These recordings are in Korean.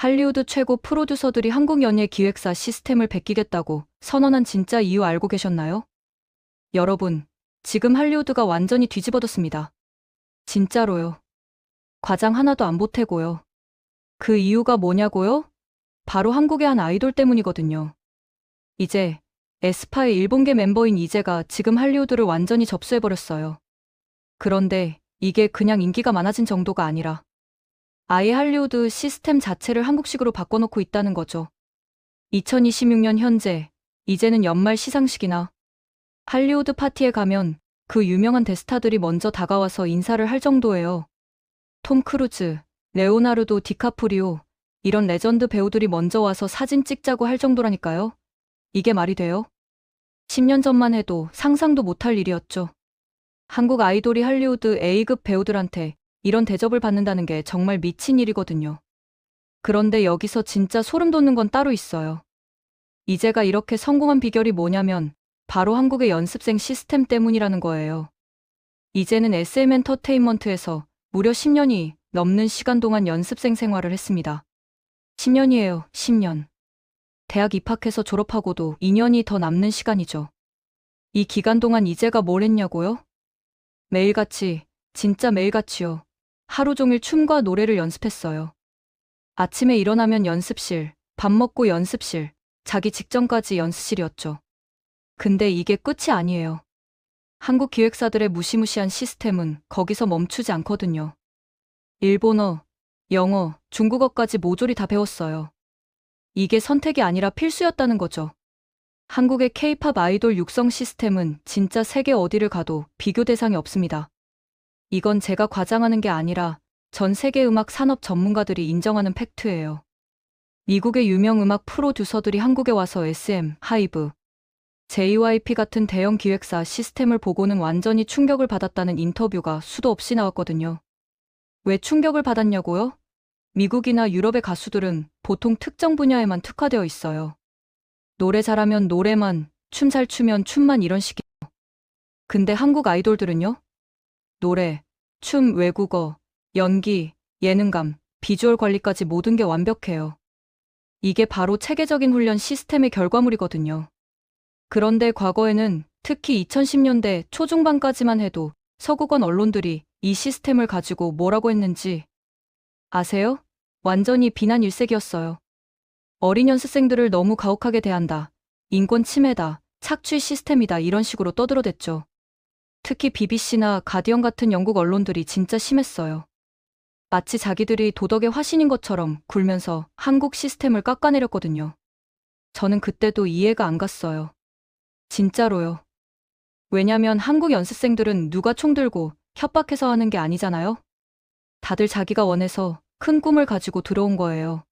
할리우드 최고 프로듀서들이 한국 연예 기획사 시스템을 베끼겠다고 선언한 진짜 이유 알고 계셨나요? 여러분, 지금 할리우드가 완전히 뒤집어졌습니다. 진짜로요. 과장 하나도 안 보태고요. 그 이유가 뭐냐고요? 바로 한국의 한 아이돌 때문이거든요. 이제 에스파의 일본계 멤버인 이재가 지금 할리우드를 완전히 접수해버렸어요. 그런데 이게 그냥 인기가 많아진 정도가 아니라 아예 할리우드 시스템 자체를 한국식으로 바꿔놓고 있다는 거죠. 2026년 현재 이제는 연말 시상식이나 할리우드 파티에 가면 그 유명한 대스타들이 먼저 다가와서 인사를 할 정도예요. 톰 크루즈, 레오나르도 디카프리오, 이런 레전드 배우들이 먼저 와서 사진 찍자고 할 정도라니까요. 이게 말이 돼요? 10년 전만 해도 상상도 못할 일이었죠. 한국 아이돌이 할리우드 A급 배우들한테 이런 대접을 받는다는 게 정말 미친 일이거든요. 그런데 여기서 진짜 소름 돋는 건 따로 있어요. 이제가 이렇게 성공한 비결이 뭐냐면 바로 한국의 연습생 시스템 때문이라는 거예요. 이제는 SM 엔터테인먼트에서 무려 10년이 넘는 시간 동안 연습생 생활을 했습니다. 10년이에요, 10년. 대학 입학해서 졸업하고도 2년이 더 남는 시간이죠. 이 기간 동안 이제가 뭘 했냐고요? 매일같이, 진짜 매일같이요. 하루 종일 춤과 노래를 연습했어요. 아침에 일어나면 연습실, 밥 먹고 연습실, 자기 직전까지 연습실이었죠. 근데 이게 끝이 아니에요. 한국 기획사들의 무시무시한 시스템은 거기서 멈추지 않거든요. 일본어, 영어, 중국어까지 모조리 다 배웠어요. 이게 선택이 아니라 필수였다는 거죠. 한국의 K-팝 아이돌 육성 시스템은 진짜 세계 어디를 가도 비교 대상이 없습니다. 이건 제가 과장하는 게 아니라 전 세계 음악 산업 전문가들이 인정하는 팩트예요. 미국의 유명 음악 프로듀서들이 한국에 와서 SM, 하이브, JYP 같은 대형 기획사 시스템을 보고는 완전히 충격을 받았다는 인터뷰가 수도 없이 나왔거든요. 왜 충격을 받았냐고요? 미국이나 유럽의 가수들은 보통 특정 분야에만 특화되어 있어요. 노래 잘하면 노래만, 춤 잘 추면 춤만 이런 식이에요. 근데 한국 아이돌들은요? 노래, 춤, 외국어, 연기, 예능감, 비주얼 관리까지 모든 게 완벽해요. 이게 바로 체계적인 훈련 시스템의 결과물이거든요. 그런데 과거에는 특히 2010년대 초중반까지만 해도 서구권 언론들이 이 시스템을 가지고 뭐라고 했는지 아세요? 완전히 비난 일색이었어요. 어린 연습생들을 너무 가혹하게 대한다. 인권 침해다. 착취 시스템이다. 이런 식으로 떠들어댔죠. 특히 BBC나 가디언 같은 영국 언론들이 진짜 심했어요. 마치 자기들이 도덕의 화신인 것처럼 굴면서 한국 시스템을 깎아내렸거든요. 저는 그때도 이해가 안 갔어요. 진짜로요. 왜냐면 한국 연습생들은 누가 총 들고 협박해서 하는 게 아니잖아요. 다들 자기가 원해서 큰 꿈을 가지고 들어온 거예요.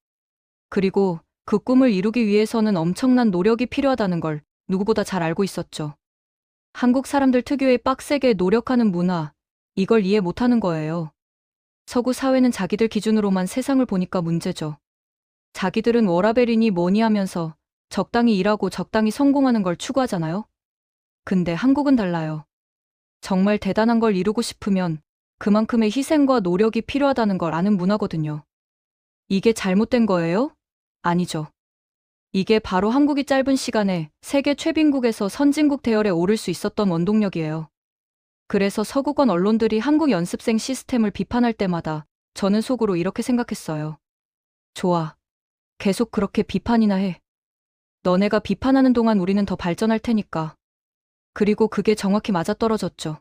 그리고 그 꿈을 이루기 위해서는 엄청난 노력이 필요하다는 걸 누구보다 잘 알고 있었죠. 한국 사람들 특유의 빡세게 노력하는 문화, 이걸 이해 못하는 거예요. 서구 사회는 자기들 기준으로만 세상을 보니까 문제죠. 자기들은 워라밸이니 뭐니 하면서 적당히 일하고 적당히 성공하는 걸 추구하잖아요. 근데 한국은 달라요. 정말 대단한 걸 이루고 싶으면 그만큼의 희생과 노력이 필요하다는 걸 아는 문화거든요. 이게 잘못된 거예요? 아니죠. 이게 바로 한국이 짧은 시간에 세계 최빈국에서 선진국 대열에 오를 수 있었던 원동력이에요. 그래서 서구권 언론들이 한국 연습생 시스템을 비판할 때마다 저는 속으로 이렇게 생각했어요. 좋아. 계속 그렇게 비판이나 해. 너네가 비판하는 동안 우리는 더 발전할 테니까. 그리고 그게 정확히 맞아떨어졌죠.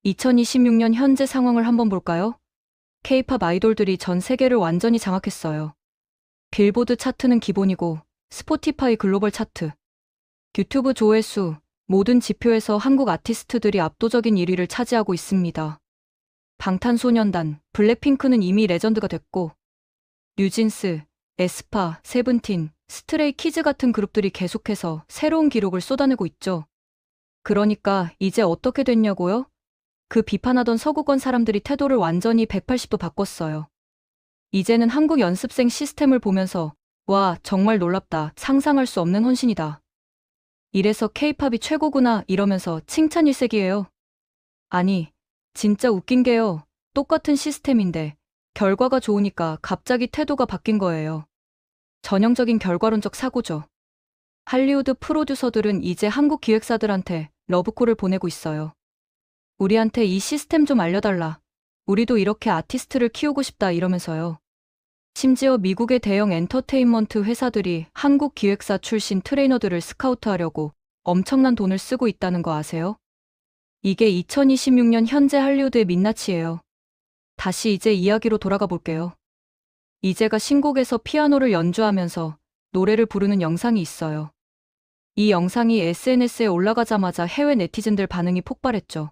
2026년 현재 상황을 한번 볼까요? K-팝 아이돌들이 전 세계를 완전히 장악했어요. 빌보드 차트는 기본이고 스포티파이 글로벌 차트, 유튜브 조회수, 모든 지표에서 한국 아티스트들이 압도적인 1위를 차지하고 있습니다. 방탄소년단, 블랙핑크는 이미 레전드가 됐고 뉴진스, 에스파, 세븐틴, 스트레이키즈 같은 그룹들이 계속해서 새로운 기록을 쏟아내고 있죠. 그러니까 이제 어떻게 됐냐고요? 그 비판하던 서구권 사람들이 태도를 완전히 180도 바꿨어요. 이제는 한국 연습생 시스템을 보면서 와, 정말 놀랍다. 상상할 수 없는 헌신이다. 이래서 K-팝이 최고구나 이러면서 칭찬 일색이에요. 아니, 진짜 웃긴 게요. 똑같은 시스템인데 결과가 좋으니까 갑자기 태도가 바뀐 거예요. 전형적인 결과론적 사고죠. 할리우드 프로듀서들은 이제 한국 기획사들한테 러브콜을 보내고 있어요. 우리한테 이 시스템 좀 알려달라. 우리도 이렇게 아티스트를 키우고 싶다 이러면서요. 심지어 미국의 대형 엔터테인먼트 회사들이 한국 기획사 출신 트레이너들을 스카우트하려고 엄청난 돈을 쓰고 있다는 거 아세요? 이게 2026년 현재 할리우드의 민낯이에요. 다시 이제 이야기로 돌아가 볼게요. 이제가 신곡에서 피아노를 연주하면서 노래를 부르는 영상이 있어요. 이 영상이 SNS에 올라가자마자 해외 네티즌들 반응이 폭발했죠.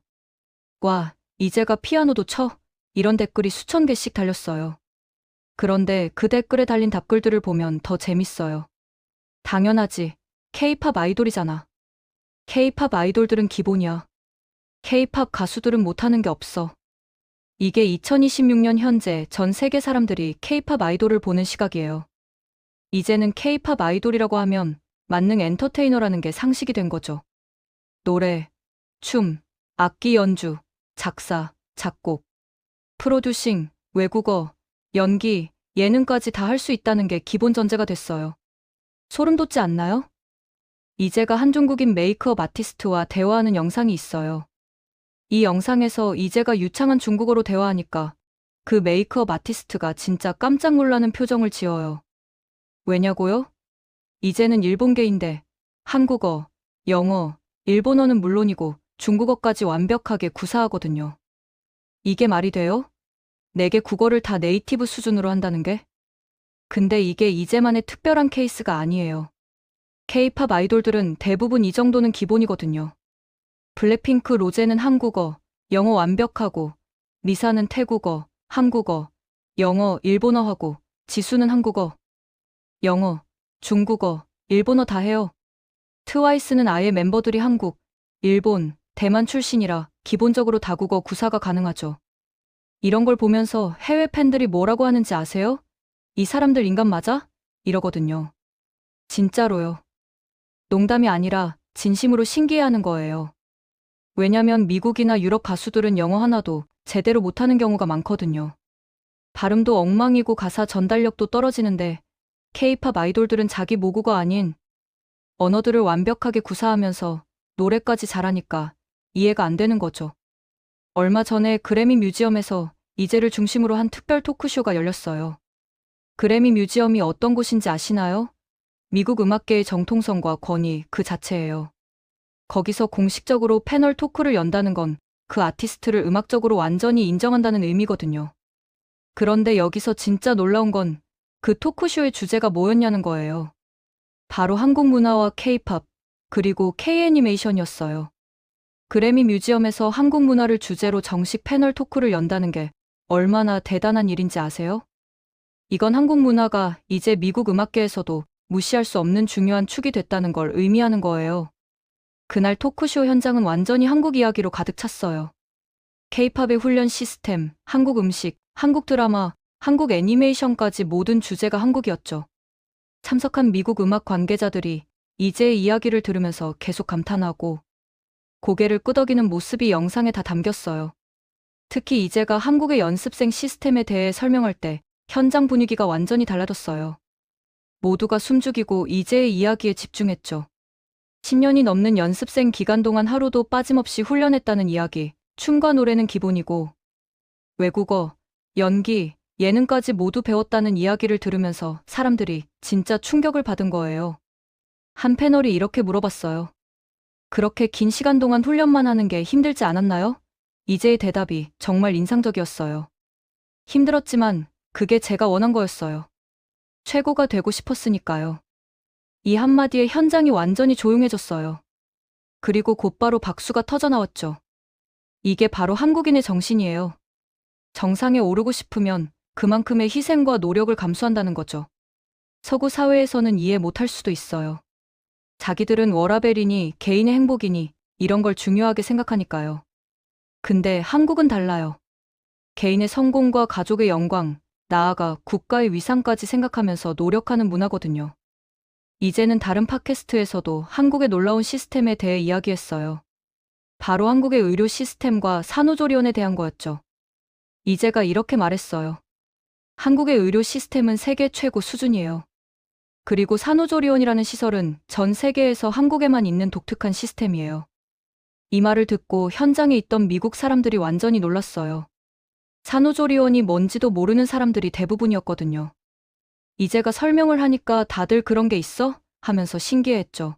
와, 이제가 피아노도 쳐? 이런 댓글이 수천 개씩 달렸어요. 그런데 그 댓글에 달린 답글들을 보면 더 재밌어요. 당연하지. K-팝 아이돌이잖아. K-팝 아이돌들은 기본이야. K-팝 가수들은 못하는 게 없어. 이게 2026년 현재 전 세계 사람들이 K-팝 아이돌을 보는 시각이에요. 이제는 K-팝 아이돌이라고 하면 만능 엔터테이너라는 게 상식이 된 거죠. 노래, 춤, 악기 연주, 작사, 작곡, 프로듀싱, 외국어, 연기, 예능까지 다 할 수 있다는 게 기본 전제가 됐어요. 소름 돋지 않나요? 이제가 한중국인 메이크업 아티스트와 대화하는 영상이 있어요. 이 영상에서 이제가 유창한 중국어로 대화하니까 그 메이크업 아티스트가 진짜 깜짝 놀라는 표정을 지어요. 왜냐고요? 이제는 일본계인데 한국어, 영어, 일본어는 물론이고 중국어까지 완벽하게 구사하거든요. 이게 말이 돼요? 내게 국어를 다 네이티브 수준으로 한다는 게? 근데 이게 이제만의 특별한 케이스가 아니에요. K-팝 아이돌들은 대부분 이 정도는 기본이거든요. 블랙핑크 로제는 한국어, 영어 완벽하고, 리사는 태국어, 한국어, 영어, 일본어하고, 지수는 한국어, 영어, 중국어, 일본어 다 해요. 트와이스는 아예 멤버들이 한국, 일본, 대만 출신이라 기본적으로 다국어 구사가 가능하죠. 이런 걸 보면서 해외 팬들이 뭐라고 하는지 아세요? 이 사람들 인간 맞아? 이러거든요. 진짜로요. 농담이 아니라 진심으로 신기해하는 거예요. 왜냐면 미국이나 유럽 가수들은 영어 하나도 제대로 못하는 경우가 많거든요. 발음도 엉망이고 가사 전달력도 떨어지는데 K-팝 아이돌들은 자기 모국어 아닌 언어들을 완벽하게 구사하면서 노래까지 잘하니까 이해가 안 되는 거죠. 얼마 전에 그래미 뮤지엄에서 이제를 중심으로 한 특별 토크쇼가 열렸어요. 그래미 뮤지엄이 어떤 곳인지 아시나요? 미국 음악계의 정통성과 권위 그 자체예요. 거기서 공식적으로 패널 토크를 연다는 건 그 아티스트를 음악적으로 완전히 인정한다는 의미거든요. 그런데 여기서 진짜 놀라운 건 그 토크쇼의 주제가 뭐였냐는 거예요. 바로 한국 문화와 K-팝, 그리고 K-애니메이션이었어요. 그래미 뮤지엄에서 한국 문화를 주제로 정식 패널 토크를 연다는 게 얼마나 대단한 일인지 아세요? 이건 한국 문화가 이제 미국 음악계에서도 무시할 수 없는 중요한 축이 됐다는 걸 의미하는 거예요. 그날 토크쇼 현장은 완전히 한국 이야기로 가득 찼어요. K-팝의 훈련 시스템, 한국 음식, 한국 드라마, 한국 애니메이션까지 모든 주제가 한국이었죠. 참석한 미국 음악 관계자들이 이제의 이야기를 들으면서 계속 감탄하고 고개를 끄덕이는 모습이 영상에 다 담겼어요. 특히 이제가 한국의 연습생 시스템에 대해 설명할 때 현장 분위기가 완전히 달라졌어요. 모두가 숨죽이고 이제의 이야기에 집중했죠. 10년이 넘는 연습생 기간 동안 하루도 빠짐없이 훈련했다는 이야기, 춤과 노래는 기본이고 외국어, 연기, 예능까지 모두 배웠다는 이야기를 들으면서 사람들이 진짜 충격을 받은 거예요. 한 패널이 이렇게 물어봤어요. 그렇게 긴 시간 동안 훈련만 하는 게 힘들지 않았나요? 이제의 대답이 정말 인상적이었어요. 힘들었지만 그게 제가 원한 거였어요. 최고가 되고 싶었으니까요. 이 한마디에 현장이 완전히 조용해졌어요. 그리고 곧바로 박수가 터져나왔죠. 이게 바로 한국인의 정신이에요. 정상에 오르고 싶으면 그만큼의 희생과 노력을 감수한다는 거죠. 서구 사회에서는 이해 못할 수도 있어요. 자기들은 워라밸이니 개인의 행복이니 이런 걸 중요하게 생각하니까요. 근데 한국은 달라요. 개인의 성공과 가족의 영광, 나아가 국가의 위상까지 생각하면서 노력하는 문화거든요. 이제는 다른 팟캐스트에서도 한국의 놀라운 시스템에 대해 이야기했어요. 바로 한국의 의료 시스템과 산후조리원에 대한 거였죠. 이제가 이렇게 말했어요. 한국의 의료 시스템은 세계 최고 수준이에요. 그리고 산후조리원이라는 시설은 전 세계에서 한국에만 있는 독특한 시스템이에요. 이 말을 듣고 현장에 있던 미국 사람들이 완전히 놀랐어요. 산후조리원이 뭔지도 모르는 사람들이 대부분이었거든요. 이제가 설명을 하니까 다들 그런 게 있어? 하면서 신기해했죠.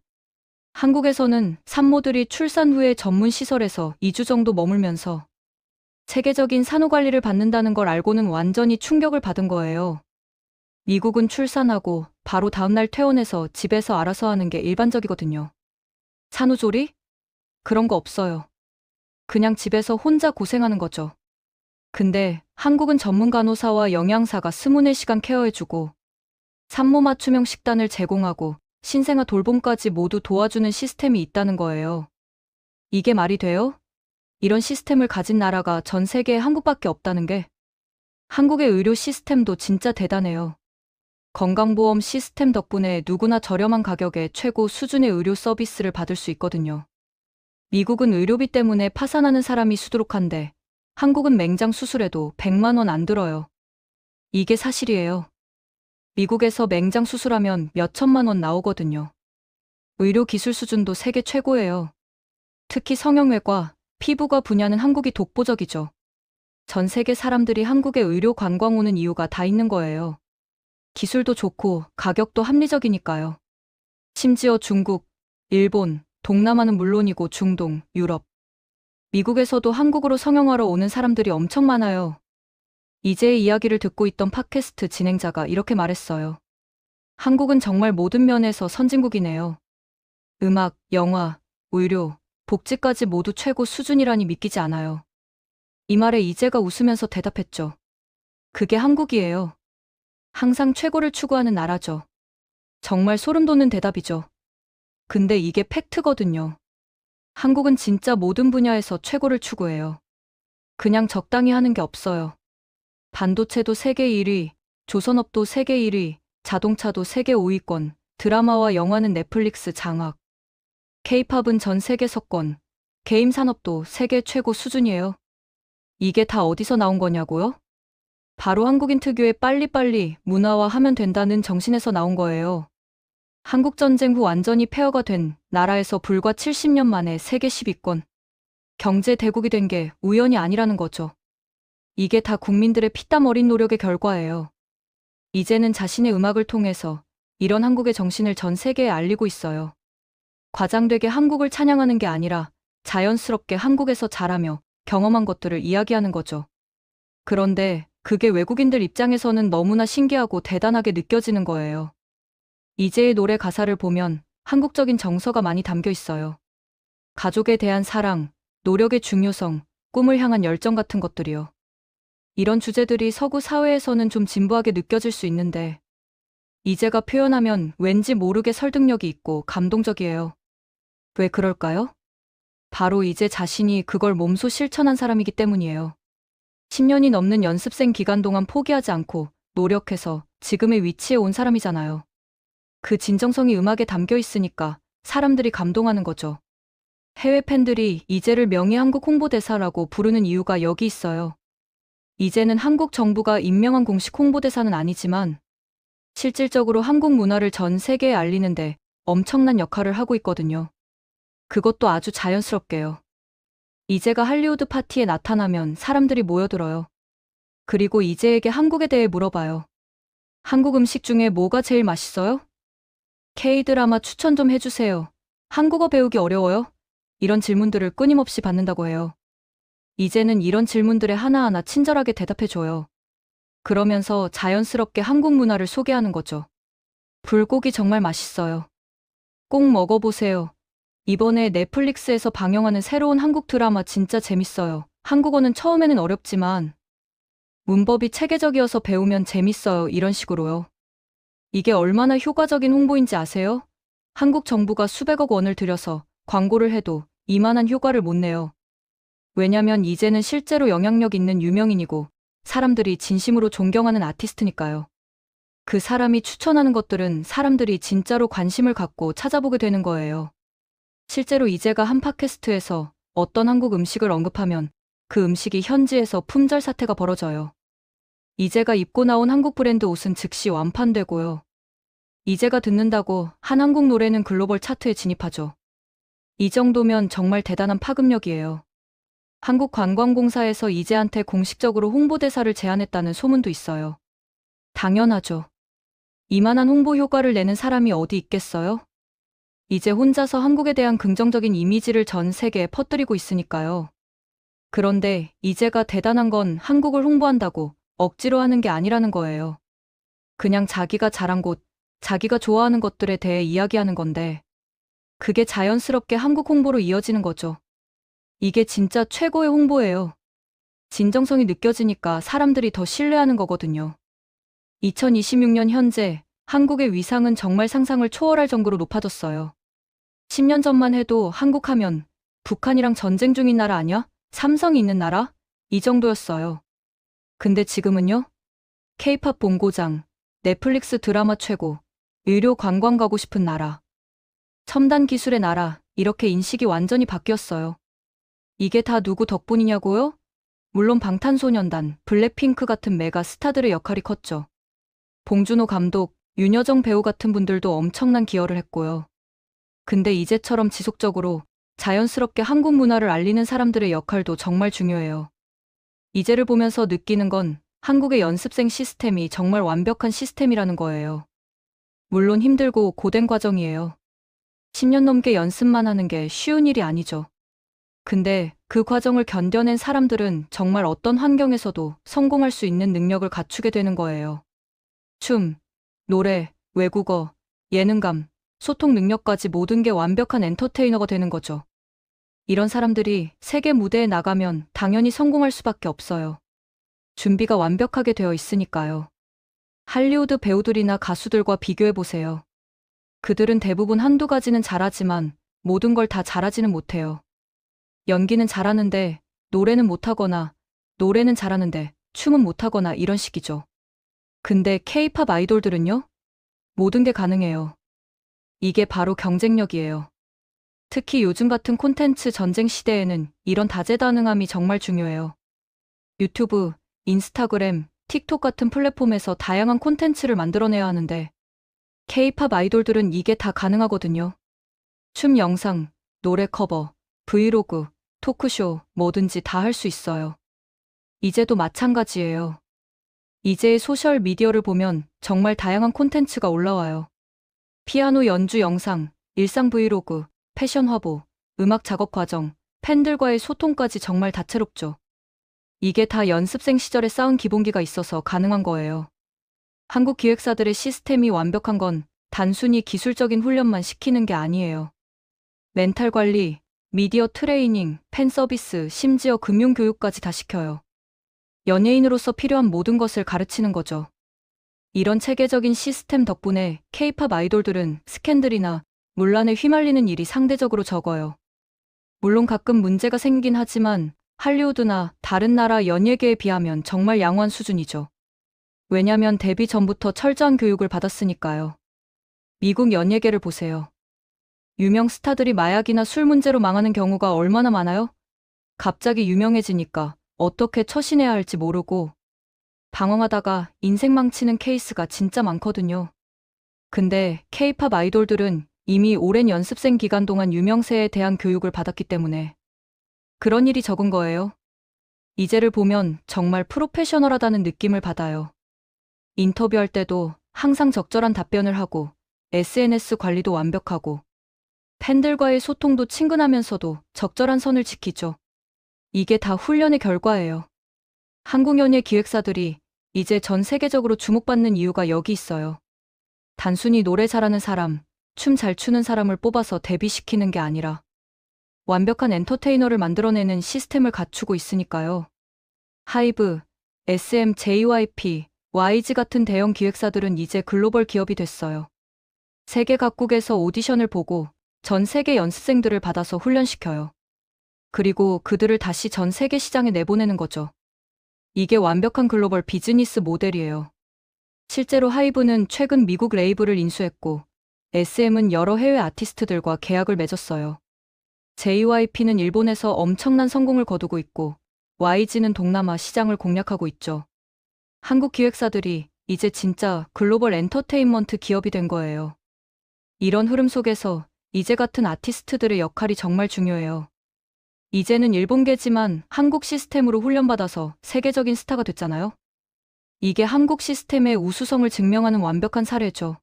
한국에서는 산모들이 출산 후에 전문 시설에서 2주 정도 머물면서 체계적인 산후관리를 받는다는 걸 알고는 완전히 충격을 받은 거예요. 미국은 출산하고 바로 다음날 퇴원해서 집에서 알아서 하는 게 일반적이거든요. 산후조리? 그런 거 없어요. 그냥 집에서 혼자 고생하는 거죠. 근데 한국은 전문 간호사와 영양사가 24시간 케어해주고 산모 맞춤형 식단을 제공하고 신생아 돌봄까지 모두 도와주는 시스템이 있다는 거예요. 이게 말이 돼요? 이런 시스템을 가진 나라가 전 세계에 한국밖에 없다는 게. 한국의 의료 시스템도 진짜 대단해요. 건강보험 시스템 덕분에 누구나 저렴한 가격에 최고 수준의 의료 서비스를 받을 수 있거든요. 미국은 의료비 때문에 파산하는 사람이 수두룩한데 한국은 맹장 수술해도 100만 원 안 들어요. 이게 사실이에요. 미국에서 맹장 수술하면 몇 천만 원 나오거든요. 의료 기술 수준도 세계 최고예요. 특히 성형외과, 피부과 분야는 한국이 독보적이죠. 전 세계 사람들이 한국에 의료 관광 오는 이유가 다 있는 거예요. 기술도 좋고 가격도 합리적이니까요. 심지어 중국, 일본, 동남아는 물론이고 중동, 유럽, 미국에서도 한국으로 성형하러 오는 사람들이 엄청 많아요. 이제의 이야기를 듣고 있던 팟캐스트 진행자가 이렇게 말했어요. 한국은 정말 모든 면에서 선진국이네요. 음악, 영화, 의료, 복지까지 모두 최고 수준이라니 믿기지 않아요. 이 말에 이제가 웃으면서 대답했죠. 그게 한국이에요. 항상 최고를 추구하는 나라죠. 정말 소름 돋는 대답이죠. 근데 이게 팩트거든요. 한국은 진짜 모든 분야에서 최고를 추구해요. 그냥 적당히 하는 게 없어요. 반도체도 세계 1위, 조선업도 세계 1위, 자동차도 세계 5위권, 드라마와 영화는 넷플릭스 장악, K-팝은 전 세계 석권, 게임 산업도 세계 최고 수준이에요. 이게 다 어디서 나온 거냐고요? 바로 한국인 특유의 빨리빨리 문화화하면 된다는 정신에서 나온 거예요. 한국 전쟁 후 완전히 폐허가 된 나라에서 불과 70년 만에 세계 10위권, 경제 대국이 된 게 우연이 아니라는 거죠. 이게 다 국민들의 피땀 어린 노력의 결과예요. 이제는 자신의 음악을 통해서 이런 한국의 정신을 전 세계에 알리고 있어요. 과장되게 한국을 찬양하는 게 아니라 자연스럽게 한국에서 자라며 경험한 것들을 이야기하는 거죠. 그런데 그게 외국인들 입장에서는 너무나 신기하고 대단하게 느껴지는 거예요. 이제의 노래 가사를 보면 한국적인 정서가 많이 담겨 있어요. 가족에 대한 사랑, 노력의 중요성, 꿈을 향한 열정 같은 것들이요. 이런 주제들이 서구 사회에서는 좀 진부하게 느껴질 수 있는데 이제가 표현하면 왠지 모르게 설득력이 있고 감동적이에요. 왜 그럴까요? 바로 이제 자신이 그걸 몸소 실천한 사람이기 때문이에요. 10년이 넘는 연습생 기간 동안 포기하지 않고 노력해서 지금의 위치에 온 사람이잖아요. 그 진정성이 음악에 담겨 있으니까 사람들이 감동하는 거죠. 해외 팬들이 이제를 명예 한국 홍보대사라고 부르는 이유가 여기 있어요. 이제는 한국 정부가 임명한 공식 홍보대사는 아니지만 실질적으로 한국 문화를 전 세계에 알리는데 엄청난 역할을 하고 있거든요. 그것도 아주 자연스럽게요. 이제가 할리우드 파티에 나타나면 사람들이 모여들어요. 그리고 이제에게 한국에 대해 물어봐요. 한국 음식 중에 뭐가 제일 맛있어요? K-드라마 추천 좀 해주세요. 한국어 배우기 어려워요? 이런 질문들을 끊임없이 받는다고 해요. 이제는 이런 질문들에 하나하나 친절하게 대답해줘요. 그러면서 자연스럽게 한국 문화를 소개하는 거죠. 불고기 정말 맛있어요. 꼭 먹어보세요. 이번에 넷플릭스에서 방영하는 새로운 한국 드라마 진짜 재밌어요. 한국어는 처음에는 어렵지만 문법이 체계적이어서 배우면 재밌어요. 이런 식으로요. 이게 얼마나 효과적인 홍보인지 아세요? 한국 정부가 수백억 원을 들여서 광고를 해도 이만한 효과를 못 내요. 왜냐면 이제는 실제로 영향력 있는 유명인이고 사람들이 진심으로 존경하는 아티스트니까요. 그 사람이 추천하는 것들은 사람들이 진짜로 관심을 갖고 찾아보게 되는 거예요. 실제로 이제가 한 팟캐스트에서 어떤 한국 음식을 언급하면 그 음식이 현지에서 품절 사태가 벌어져요. 이제가 입고 나온 한국 브랜드 옷은 즉시 완판되고요. 이제가 듣는다고 한 한국 노래는 글로벌 차트에 진입하죠. 이 정도면 정말 대단한 파급력이에요. 한국관광공사에서 이제한테 공식적으로 홍보대사를 제안했다는 소문도 있어요. 당연하죠. 이만한 홍보 효과를 내는 사람이 어디 있겠어요? 이제 혼자서 한국에 대한 긍정적인 이미지를 전 세계에 퍼뜨리고 있으니까요. 그런데 이제가 대단한 건 한국을 홍보한다고 억지로 하는 게 아니라는 거예요. 그냥 자기가 잘한 곳, 자기가 좋아하는 것들에 대해 이야기하는 건데, 그게 자연스럽게 한국 홍보로 이어지는 거죠. 이게 진짜 최고의 홍보예요. 진정성이 느껴지니까 사람들이 더 신뢰하는 거거든요. 2026년 현재 한국의 위상은 정말 상상을 초월할 정도로 높아졌어요. 10년 전만 해도 한국 하면 북한이랑 전쟁 중인 나라 아니야? 삼성이 있는 나라? 이 정도였어요. 근데 지금은요? K-팝 본고장, 넷플릭스 드라마 최고, 의료 관광 가고 싶은 나라, 첨단 기술의 나라, 이렇게 인식이 완전히 바뀌었어요. 이게 다 누구 덕분이냐고요? 물론 방탄소년단, 블랙핑크 같은 메가 스타들의 역할이 컸죠. 봉준호 감독, 윤여정 배우 같은 분들도 엄청난 기여를 했고요. 근데 이제처럼 지속적으로 자연스럽게 한국 문화를 알리는 사람들의 역할도 정말 중요해요. 이제를 보면서 느끼는 건 한국의 연습생 시스템이 정말 완벽한 시스템이라는 거예요. 물론 힘들고 고된 과정이에요. 10년 넘게 연습만 하는 게 쉬운 일이 아니죠. 근데 그 과정을 견뎌낸 사람들은 정말 어떤 환경에서도 성공할 수 있는 능력을 갖추게 되는 거예요. 춤, 노래, 외국어, 예능감, 소통 능력까지 모든 게 완벽한 엔터테이너가 되는 거죠. 이런 사람들이 세계 무대에 나가면 당연히 성공할 수밖에 없어요. 준비가 완벽하게 되어 있으니까요. 할리우드 배우들이나 가수들과 비교해보세요. 그들은 대부분 한두 가지는 잘하지만 모든 걸 다 잘하지는 못해요. 연기는 잘하는데 노래는 못하거나, 노래는 잘하는데 춤은 못하거나 이런 식이죠. 근데 K-팝 아이돌들은요? 모든 게 가능해요. 이게 바로 경쟁력이에요. 특히 요즘 같은 콘텐츠 전쟁 시대에는 이런 다재다능함이 정말 중요해요. 유튜브, 인스타그램, 틱톡 같은 플랫폼에서 다양한 콘텐츠를 만들어내야 하는데 K-팝 아이돌들은 이게 다 가능하거든요. 춤 영상, 노래 커버, 브이로그, 토크쇼, 뭐든지 다 할 수 있어요. 이제도 마찬가지예요. 이제의 소셜 미디어를 보면 정말 다양한 콘텐츠가 올라와요. 피아노 연주 영상, 일상 브이로그, 패션 화보, 음악 작업 과정, 팬들과의 소통까지 정말 다채롭죠. 이게 다 연습생 시절에 쌓은 기본기가 있어서 가능한 거예요. 한국 기획사들의 시스템이 완벽한 건 단순히 기술적인 훈련만 시키는 게 아니에요. 멘탈 관리, 미디어 트레이닝, 팬 서비스, 심지어 금융 교육까지 다 시켜요. 연예인으로서 필요한 모든 것을 가르치는 거죠. 이런 체계적인 시스템 덕분에 K-팝 아이돌들은 스캔들이나 문란에 휘말리는 일이 상대적으로 적어요. 물론 가끔 문제가 생기긴 하지만 할리우드나 다른 나라 연예계에 비하면 정말 양호한 수준이죠. 왜냐면 데뷔 전부터 철저한 교육을 받았으니까요. 미국 연예계를 보세요. 유명 스타들이 마약이나 술 문제로 망하는 경우가 얼마나 많아요? 갑자기 유명해지니까 어떻게 처신해야 할지 모르고 방황하다가 인생 망치는 케이스가 진짜 많거든요. 근데 K-팝 아이돌들은 이미 오랜 연습생 기간 동안 유명세에 대한 교육을 받았기 때문에 그런 일이 적은 거예요. 이제를 보면 정말 프로페셔널하다는 느낌을 받아요. 인터뷰할 때도 항상 적절한 답변을 하고 SNS 관리도 완벽하고 팬들과의 소통도 친근하면서도 적절한 선을 지키죠. 이게 다 훈련의 결과예요. 한국 연예 기획사들이 이제 전 세계적으로 주목받는 이유가 여기 있어요. 단순히 노래 잘하는 사람, 춤 잘 추는 사람을 뽑아서 데뷔시키는 게 아니라 완벽한 엔터테이너를 만들어내는 시스템을 갖추고 있으니까요. 하이브, SM, JYP, YG 같은 대형 기획사들은 이제 글로벌 기업이 됐어요. 세계 각국에서 오디션을 보고 전 세계 연습생들을 받아서 훈련시켜요. 그리고 그들을 다시 전 세계 시장에 내보내는 거죠. 이게 완벽한 글로벌 비즈니스 모델이에요. 실제로 하이브는 최근 미국 레이블을 인수했고 SM은 여러 해외 아티스트들과 계약을 맺었어요. JYP는 일본에서 엄청난 성공을 거두고 있고 YG는 동남아 시장을 공략하고 있죠. 한국 기획사들이 이제 진짜 글로벌 엔터테인먼트 기업이 된 거예요. 이런 흐름 속에서 이제 같은 아티스트들의 역할이 정말 중요해요. 이제는 일본계지만 한국 시스템으로 훈련받아서 세계적인 스타가 됐잖아요. 이게 한국 시스템의 우수성을 증명하는 완벽한 사례죠.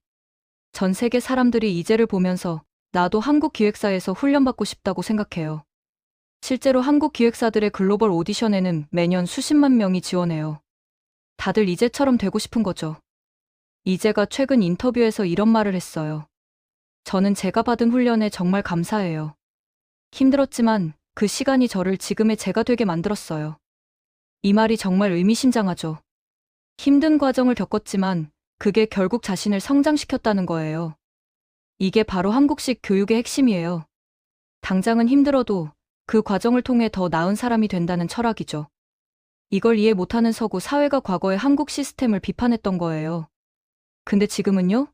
전 세계 사람들이 이제를 보면서 나도 한국 기획사에서 훈련받고 싶다고 생각해요. 실제로 한국 기획사들의 글로벌 오디션에는 매년 수십만 명이 지원해요. 다들 이제처럼 되고 싶은 거죠. 이제가 최근 인터뷰에서 이런 말을 했어요. 저는 제가 받은 훈련에 정말 감사해요. 힘들었지만 그 시간이 저를 지금의 제가 되게 만들었어요. 이 말이 정말 의미심장하죠. 힘든 과정을 겪었지만 그게 결국 자신을 성장시켰다는 거예요. 이게 바로 한국식 교육의 핵심이에요. 당장은 힘들어도 그 과정을 통해 더 나은 사람이 된다는 철학이죠. 이걸 이해 못하는 서구 사회가 과거의 한국 시스템을 비판했던 거예요. 근데 지금은요?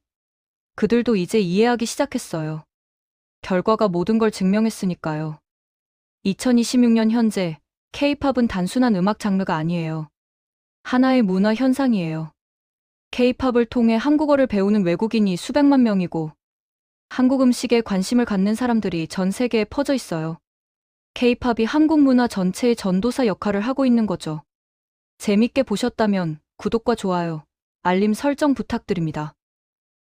그들도 이제 이해하기 시작했어요. 결과가 모든 걸 증명했으니까요. 2026년 현재 K-팝은 단순한 음악 장르가 아니에요. 하나의 문화 현상이에요. K-팝을 통해 한국어를 배우는 외국인이 수백만 명이고 한국 음식에 관심을 갖는 사람들이 전 세계에 퍼져 있어요. K-팝이 한국 문화 전체의 전도사 역할을 하고 있는 거죠. 재밌게 보셨다면 구독과 좋아요, 알림 설정 부탁드립니다.